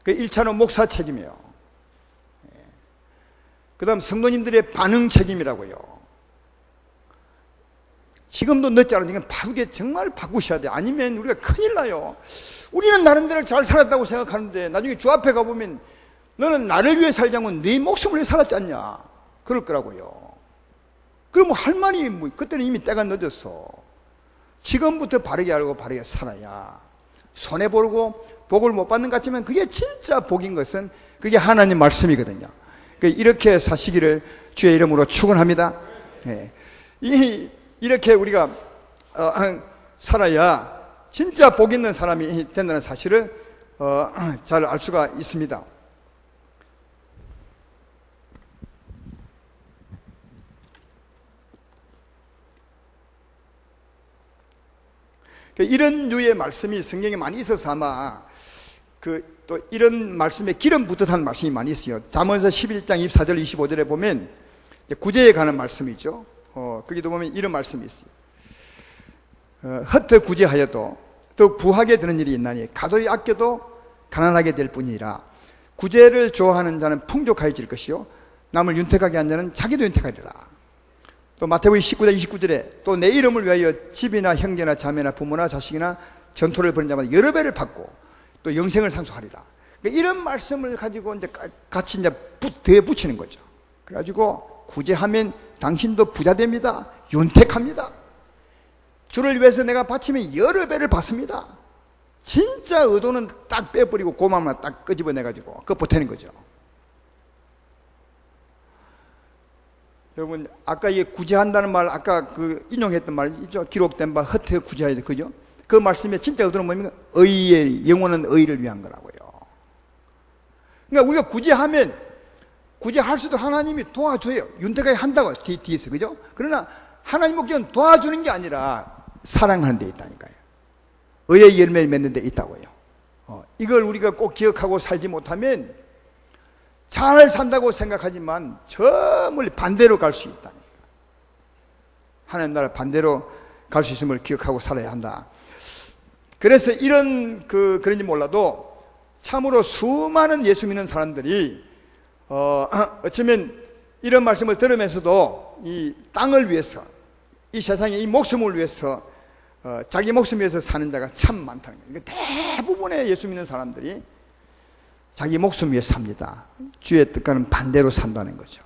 Speaker 1: 그 1차는 목사 책임이에요. 그 다음 성도님들의 반응 책임이라고요. 지금도 늦지 않으니까 바르게 정말 바꾸셔야 돼요. 아니면 우리가 큰일 나요. 우리는 나름대로 잘 살았다고 생각하는데 나중에 주 앞에 가보면 너는 나를 위해 살지 않고 네 목숨을 위해 살았지 않냐, 그럴 거라고요. 그럼 뭐 할 말이 뭐, 그때는 이미 때가 늦었어. 지금부터 바르게 알고 바르게 살아야 손해보고 복을 못 받는 것 같지만 그게 진짜 복인 것은 그게 하나님 말씀이거든요. 이렇게 사시기를 주의 이름으로 축원합니다. 이렇게 우리가 살아야 진짜 복 있는 사람이 된다는 사실을 잘 알 수가 있습니다. 이런 류의 말씀이 성경에 많이 있어서 아마 또 이런 말씀에 기름 붓듯한 말씀이 많이 있어요. 잠언서 11장 24절 25절에 보면 구제에 관한 말씀이죠. 거기도 보면 이런 말씀이 있어요. 헛되 구제하여도 더 부하게 되는 일이 있나니 가도히 아껴도 가난하게 될 뿐이라. 구제를 좋아하는 자는 풍족하여질 것이요 남을 윤택하게 한 자는 자기도 윤택하리라. 또 마태복음 19장 29절에 또 내 이름을 위하여 집이나 형제나 자매나 부모나 자식이나 전토를 벌인 자마다 여러 배를 받고 또 영생을 상속하리라. 그러니까 이런 말씀을 가지고 이제 같이 이제 대에 붙이는 거죠. 그래가지고 구제하면 당신도 부자 됩니다. 윤택합니다. 주를 위해서 내가 바치면 여러 배를 받습니다. 진짜 의도는 딱 빼버리고 고마움만 딱 끄집어내가지고 그거 보태는 거죠. 여러분, 아까 이게 구제한다는 말, 아까 그 인용했던 말 있죠? 기록된 바 헛되이 구제해야 돼. 그죠? 그 말씀의 진짜 의도는 뭡니까? 의의, 영원한 의를 위한 거라고요. 그러니까 우리가 구제하면, 구제할 수도 하나님이 도와줘요. 윤택하게 한다고, 뒤에서. 그죠? 그러나 하나님 목적은 도와주는 게 아니라 사랑하는 데 있다니까요. 의의 열매를 맺는 데 있다고요. 이걸 우리가 꼭 기억하고 살지 못하면 잘 산다고 생각하지만 저 멀리 반대로 갈 수 있다니까. 하나님 나라 반대로 갈 수 있음을 기억하고 살아야 한다. 그래서 그런지 몰라도 참으로 수많은 예수 믿는 사람들이 어쩌면 이런 말씀을 들으면서도 이 땅을 위해서, 이 세상에 이 목숨을 위해서 자기 목숨 위해서 사는 자가 참 많다는 거예요. 그러니까 대부분의 예수 믿는 사람들이 자기 목숨 위해 삽니다. 주의 뜻과는 반대로 산다는 거죠.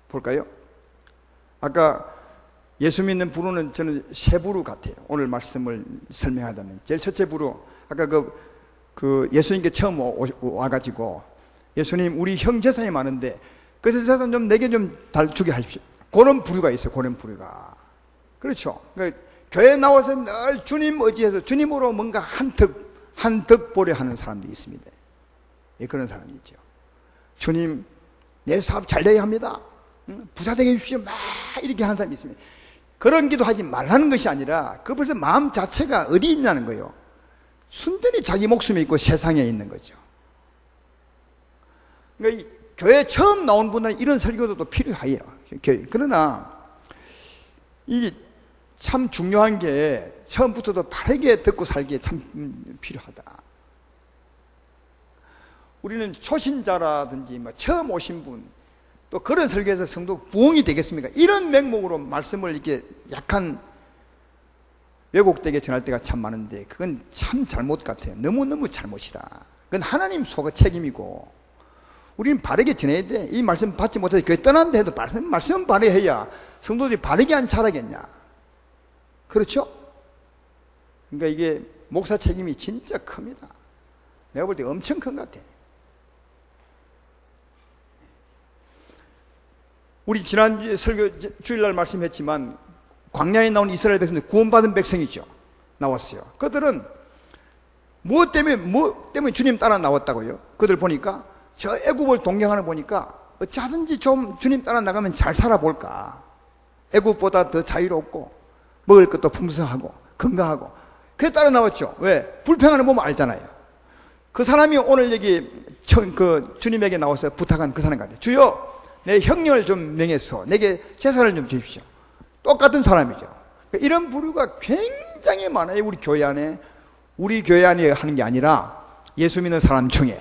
Speaker 1: 볼까요? 아까 예수 믿는 부류는 저는 세 부류 같아요. 오늘 말씀을 설명하자면 제일 첫째 부류, 아까 그 예수님께 처음 와가지고 예수님 우리 형 재산이 많은데 그 재산 좀 내게 좀 주게 하십시오. 그런 부류가 있어요. 그런 부류가. 그렇죠. 그러니까 교회에 나와서 늘 주님 의지해서 주님으로 뭔가 한턱 보려 하는 사람들이 있습니다. 예, 그런 사람이 있죠. 주님, 내 사업 잘 되게 합니다. 부자 되게 해주십시오. 막 이렇게 하는 사람이 있습니다. 그런 기도 하지 말라는 것이 아니라 그 벌써 마음 자체가 어디 있냐는 거예요. 순전히 자기 목숨이 있고 세상에 있는 거죠. 그러니까 교회 처음 나온 분들은 이런 설교도 필요해요. 그러나 이 참 중요한 게 처음부터도 바르게 듣고 살기에 참 필요하다. 우리는 초신자라든지 처음 오신 분, 또 그런 설교에서 성도 부흥이 되겠습니까? 이런 명목으로 말씀을 이렇게 약한 왜곡되게 전할 때가 참 많은데 그건 참 잘못 같아요. 너무너무 잘못이다. 그건 하나님 속의 책임이고 우리는 바르게 전해야 돼. 이 말씀 받지 못해서 교회 떠난다 해도 말씀은 바르해야 성도들이 바르게 안 자라겠냐. 그렇죠? 그러니까 이게 목사 책임이 진짜 큽니다. 내가 볼 때 엄청 큰 것 같아. 우리 지난주에 설교 주일날 말씀했지만 광야에 나온 이스라엘 백성들 구원받은 백성이죠. 나왔어요. 그들은 무엇 때문에 주님 따라 나왔다고요? 그들 보니까 저 애굽을 동경하는 보니까 어찌하든지 좀 주님 따라 나가면 잘 살아볼까. 애굽보다 더 자유롭고 먹을 것도 풍성하고 건강하고 그래 따라 나왔죠. 왜? 불평하는 거 보면 알잖아요. 그 사람이 오늘 여기 주님에게 나와서 부탁한 그 사람 같아요. 주여, 내 형님을 좀 명해서 내게 제사를 좀 주십시오. 똑같은 사람이죠. 이런 부류가 굉장히 많아요. 우리 교회 안에 하는 게 아니라 예수 믿는 사람 중에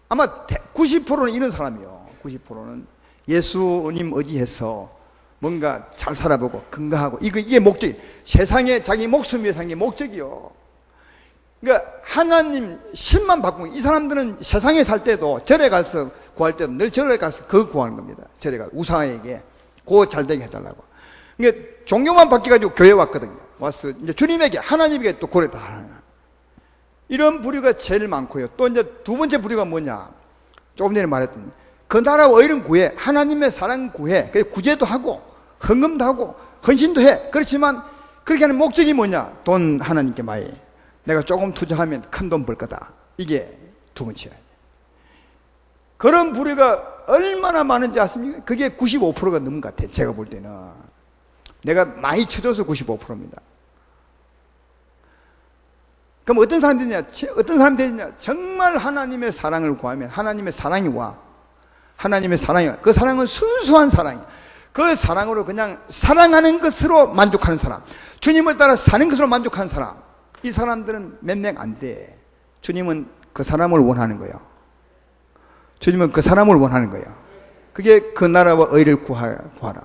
Speaker 1: 아마 90%는 이런 사람이요. 90%는 예수님 의지해서 뭔가 잘 살아보고 건강하고 이게 목적이, 세상에 자기 목숨 위해 사는 게 목적이요. 그러니까 하나님 신만 바꾸고, 이 사람들은 세상에 살 때도 절에 가서 구할 때도 늘 절에 가서 그거 구하는 겁니다. 절에 가서 우상에게 그거 잘 되게 해달라고. 그러니까 종교만 바뀌어가지고 교회 왔거든요. 와서 이제 주님에게, 하나님에게 또 고려다. 이런 부류가 제일 많고요. 또 이제 두 번째 부류가 뭐냐? 조금 전에 말했던 그 나라 의를 구해, 하나님의 사랑 구해. 그래서 구제도 하고 헌금도 하고 헌신도 해. 그렇지만 그렇게 하는 목적이 뭐냐? 돈 하나님께 많이, 내가 조금 투자하면 큰 돈 벌 거다. 이게 두 번째야. 그런 부류가 얼마나 많은지 아십니까? 그게 95%가 넘는 것 같아요. 제가 볼 때는. 내가 많이 쳐줘서 95%입니다. 그럼 어떤 사람들이냐? 정말 하나님의 사랑을 구하면 하나님의 사랑이 와. 하나님의 사랑이 와. 그 사랑은 순수한 사랑이야. 그 사랑으로 그냥 사랑하는 것으로 만족하는 사람, 주님을 따라 사는 것으로 만족하는 사람, 이 사람들은 몇 명 안 돼. 주님은 그 사람을 원하는 거예요. 주님은 그 사람을 원하는 거예요. 그게 그 나라와 의를 구하라.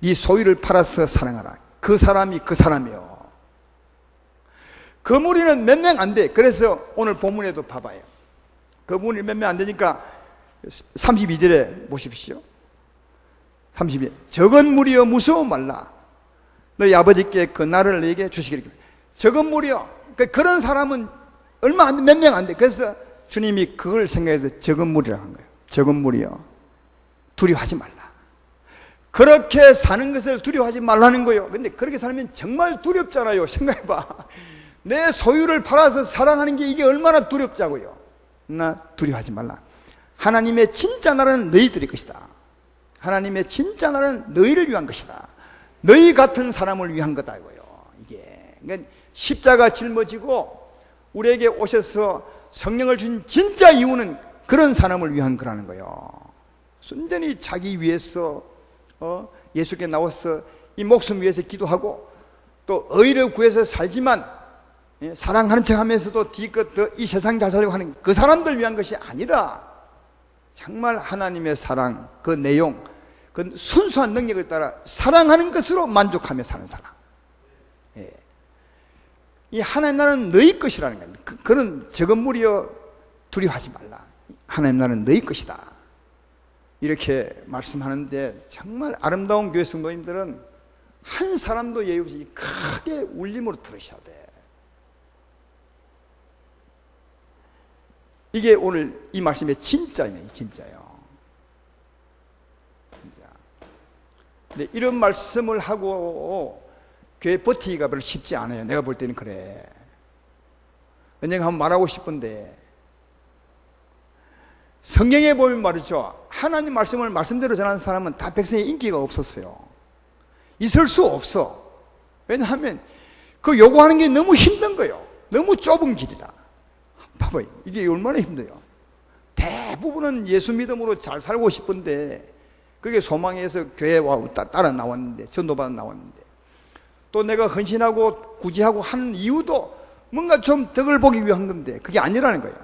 Speaker 1: 네 소유를 팔아서 사랑하라. 그 사람이 그 사람이요. 그 무리는 몇 명 안 돼. 그래서 오늘 본문에도 봐봐요. 그 무리 몇 명 안 되니까 32절에 보십시오. 32절. 적은 무리여 무서워 말라. 너희 아버지께 그 나라를 너에게 주시기를. 적은 무리여. 그런 사람은 얼마 안 돼, 몇 명 안 돼. 그래서 주님이 그걸 생각해서 적은 무리라고 한 거예요. 적은 무리여 두려워하지 말라. 그렇게 사는 것을 두려워하지 말라는 거예요. 근데 그렇게 살면 정말 두렵잖아요. 생각해봐. 내 소유를 팔아서 사랑하는 게 이게 얼마나 두렵자고요. 나 두려워하지 말라. 하나님의 진짜 나라는 너희들의 것이다. 하나님의 진짜 나라는 너희를 위한 것이다. 너희 같은 사람을 위한 거다 이거요. 이게 그러니까 십자가 짊어지고 우리에게 오셔서 성령을 준 진짜 이유는 그런 사람을 위한 거라는 거예요. 순전히 자기 위해서 예수께 나와서 이 목숨 위해서 기도하고 또 의를 구해서 살지만 사랑하는 척 하면서도 뒤끝 이 세상 잘 살려고 하는 그 사람들 위한 것이 아니라 정말 하나님의 사랑, 그 내용, 그 순수한 능력을 따라 사랑하는 것으로 만족하며 사는 사람. 이 하나님 나라는 너희 것이라는 거예요. 그런 적은 무리여 두려워하지 말라. 하나님 나라는 너희 것이다. 이렇게 말씀하는데 정말 아름다운 교회 성도님들은 한 사람도 예의 없이 크게 울림으로 들으셔야 돼. 이게 오늘 이 말씀의 진짜예요. 진짜요. 진짜. 근데 이런 말씀을 하고 교회 버티기가 별로 쉽지 않아요. 내가 볼 때는 그래. 언젠가 한번 말하고 싶은데 성경에 보면 말이죠. 하나님 말씀을 말씀대로 전하는 사람은 다 백성의 인기가 없었어요. 있을 수 없어. 왜냐하면 그 요구하는 게 너무 힘든 거예요. 너무 좁은 길이라. 봐봐요. 이게 얼마나 힘들어요. 대부분은 예수 믿음으로 잘 살고 싶은데 그게 소망해서 교회와 따라 나왔는데 전도받아 나왔는데 또 내가 헌신하고 구제하고 하는 이유도 뭔가 좀 덕을 보기 위한 건데 그게 아니라는 거예요.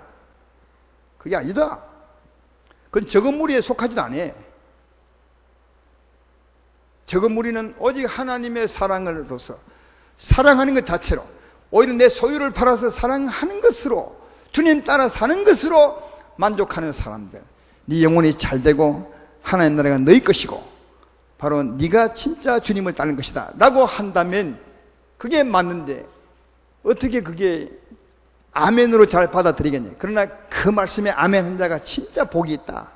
Speaker 1: 그게 아니다. 그건 적은 무리에 속하지도 않아. 적은 무리는 오직 하나님의 사랑으로서 사랑하는 것 자체로 오히려 내 소유를 팔아서 사랑하는 것으로 주님 따라 사는 것으로 만족하는 사람들. 네 영혼이 잘되고 하나님 나라가 너희 것이고 바로 네가 진짜 주님을 따르는 것이다 라고 한다면 그게 맞는데 어떻게 그게 아멘으로 잘 받아들이겠냐. 그러나 그 말씀에 아멘 한 자가 진짜 복이 있다.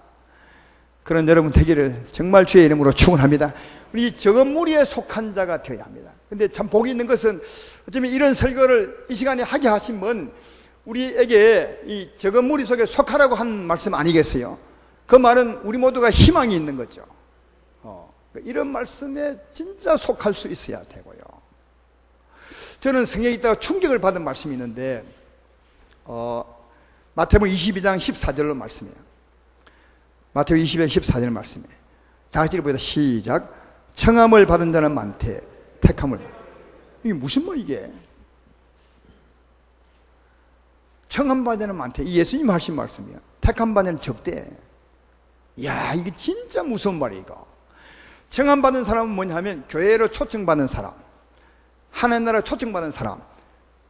Speaker 1: 그런 여러분 되기를 정말 주의 이름으로 축원합니다. 우리 적은 무리에 속한 자가 되어야 합니다. 근데 참 복이 있는 것은 어쩌면 이런 설교를 이 시간에 하게 하시면 우리에게 이 적은 무리 속에 속하라고 한 말씀 아니겠어요? 그 말은 우리 모두가 희망이 있는 거죠. 이런 말씀에 진짜 속할 수 있어야 되고요. 저는 성경에 있다가 충격을 받은 말씀이 있는데 마태복음 22장 14절로 말씀이에요. 마태복음 22장 14절 말씀이에요. 다 같이 보다 시작. 청함을 받은 자는 많되 택함을. 이게 무슨 말 이게? 청함 받은 자는 많대. 이 예수님 하신 말씀이야. 택함 받은 자는 적대. 이야, 이게 진짜 무서운 말이야 이거. 청함 받은 사람은 뭐냐 하면 교회로 초청받은 사람, 하나님 나라 초청받은 사람,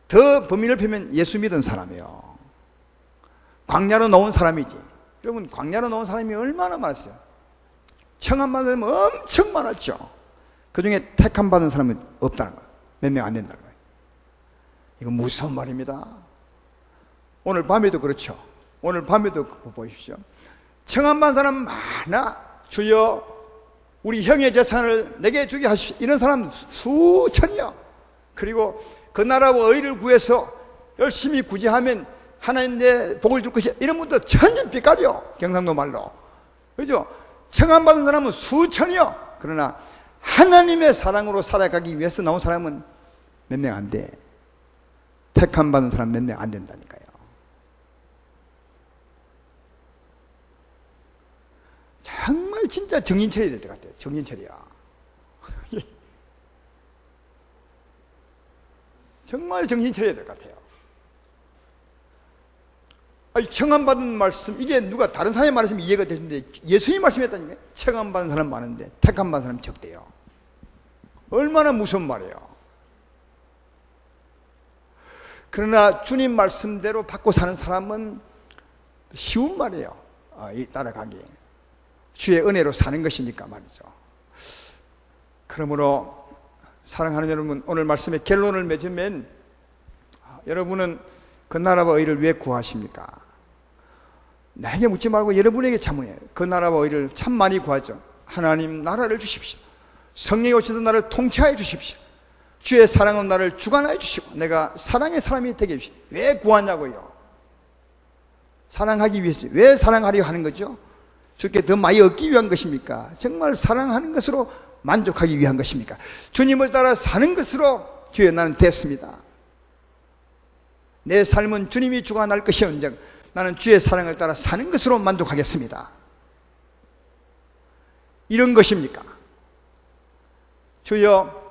Speaker 1: 더 범위를 펴면 예수 믿은 사람이에요. 광야로 나온 사람이지. 여러분 광야로 나온 사람이 얼마나 많았어요. 청함 받은 사람은 엄청 많았죠. 그 중에 택함 받은 사람은 없다는 거예요. 몇 명 안 된다는 거예요. 이거 무서운 말입니다. 오늘 밤에도 그렇죠. 오늘 밤에도 보십시오. 청함 받은 사람 많아. 주여 우리 형의 재산을 내게 주게 하십시오. 이런 사람 수천이요. 그리고 그 나라와 의를 구해서 열심히 구제하면 하나님 내 복을 줄 것이야. 이런 분도 천진빛깔이요. 경상도 말로. 그죠? 청함 받은 사람은 수천이요. 그러나 하나님의 사랑으로 살아가기 위해서 나온 사람은 몇 명 안 돼. 택함 받은 사람 몇 명 안 된다니까요. 정말 진짜 정신 차려야 될 것 같아요. 정신 차려. 정말 정신 차려야 될 것 같아요. 아니, 청함받은 말씀, 이게 누가 다른 사람의 말씀이 이해가 되는데 예수님이 말씀했다니까요. 청함받은 사람 많은데 택함받은 사람 적대요. 얼마나 무서운 말이에요. 그러나 주님 말씀대로 받고 사는 사람은 쉬운 말이에요. 따라가기. 주의 은혜로 사는 것이니까 말이죠. 그러므로 사랑하는 여러분, 오늘 말씀의 결론을 맺으면 여러분은 그 나라와 의를 왜 구하십니까? 나에게 묻지 말고 여러분에게 자문해요. 그 나라와 의를 참 많이 구하죠. 하나님 나라를 주십시오. 성령이 오셔서 나를 통치하여 주십시오. 주의 사랑은 나를 주관하여 주시고 내가 사랑의 사람이 되게 해주십시오. 왜 구하냐고요? 사랑하기 위해서. 왜 사랑하려 하는 거죠? 주께 더 많이 얻기 위한 것입니까? 정말 사랑하는 것으로 만족하기 위한 것입니까? 주님을 따라 사는 것으로 주여 나는 됐습니다. 내 삶은 주님이 주관할 것이온즉 나는 주의 사랑을 따라 사는 것으로 만족하겠습니다. 이런 것입니까? 주여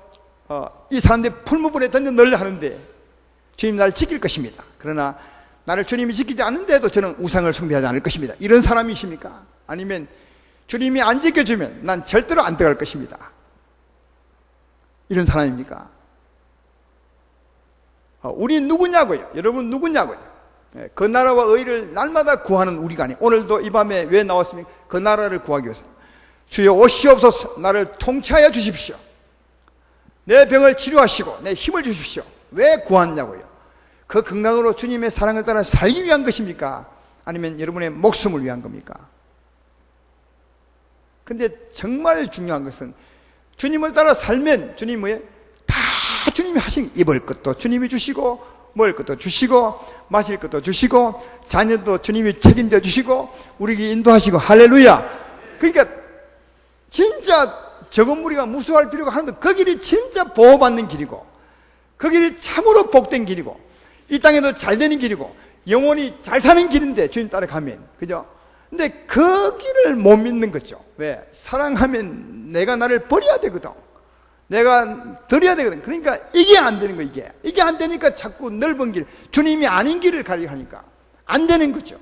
Speaker 1: 이 사람들이 풀무불에 던져 넣으려 하는데 주님 나를 지킬 것입니다. 그러나 나를 주님이 지키지 않는데도 저는 우상을 숭배하지 않을 것입니다. 이런 사람이십니까? 아니면 주님이 안 지켜주면 난 절대로 안 들어갈 것입니다. 이런 사람입니까? 우리 누구냐고요? 여러분 누구냐고요? 그 나라와 의를 날마다 구하는 우리가 아니. 오늘도 이 밤에 왜 나왔습니까? 그 나라를 구하기 위해서. 주여 오시옵소서. 나를 통치하여 주십시오. 내 병을 치료하시고 내 힘을 주십시오. 왜 구하냐고요? 그 건강으로 주님의 사랑을 따라 살기 위한 것입니까? 아니면 여러분의 목숨을 위한 겁니까? 근데 정말 중요한 것은 주님을 따라 살면 주님의 다 주님이 하신 입을 것도 주님이 주시고 먹을 것도 주시고 마실 것도 주시고 자녀도 주님이 책임져 주시고 우리에게 인도하시고 할렐루야. 그러니까 진짜 적은 무리가 무수할 필요가 하나도. 그 길이 진짜 보호받는 길이고 그 길이 참으로 복된 길이고 이 땅에도 잘 되는 길이고 영원히 잘 사는 길인데 주님 따라가면, 그죠? 근데 그 길을 못 믿는 거죠. 왜? 사랑하면 내가 나를 버려야 되거든. 내가 드려야 되거든. 그러니까 이게 안 되는 거. 이게 안 되니까 자꾸 넓은 길, 주님이 아닌 길을 가려고 하니까 안 되는 거죠.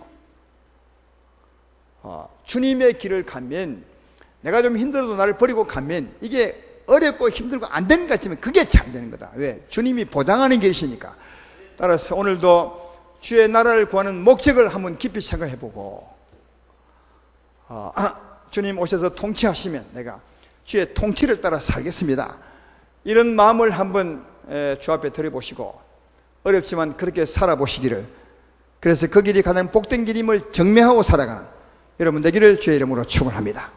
Speaker 1: 주님의 길을 가면, 내가 좀 힘들어도 나를 버리고 가면 이게 어렵고 힘들고 안 되는 것 같지만 그게 잘 되는 거다. 왜? 주님이 보장하는 계시니까. 따라서 오늘도 주의 나라를 구하는 목적을 한번 깊이 생각해보고, 주님 오셔서 통치하시면 내가 주의 통치를 따라 살겠습니다. 이런 마음을 한번 주 앞에 드려보시고, 어렵지만 그렇게 살아보시기를, 그래서 그 길이 가장 복된 길임을 증명하고 살아가는 여러분 되기를 주의 이름으로 축원합니다.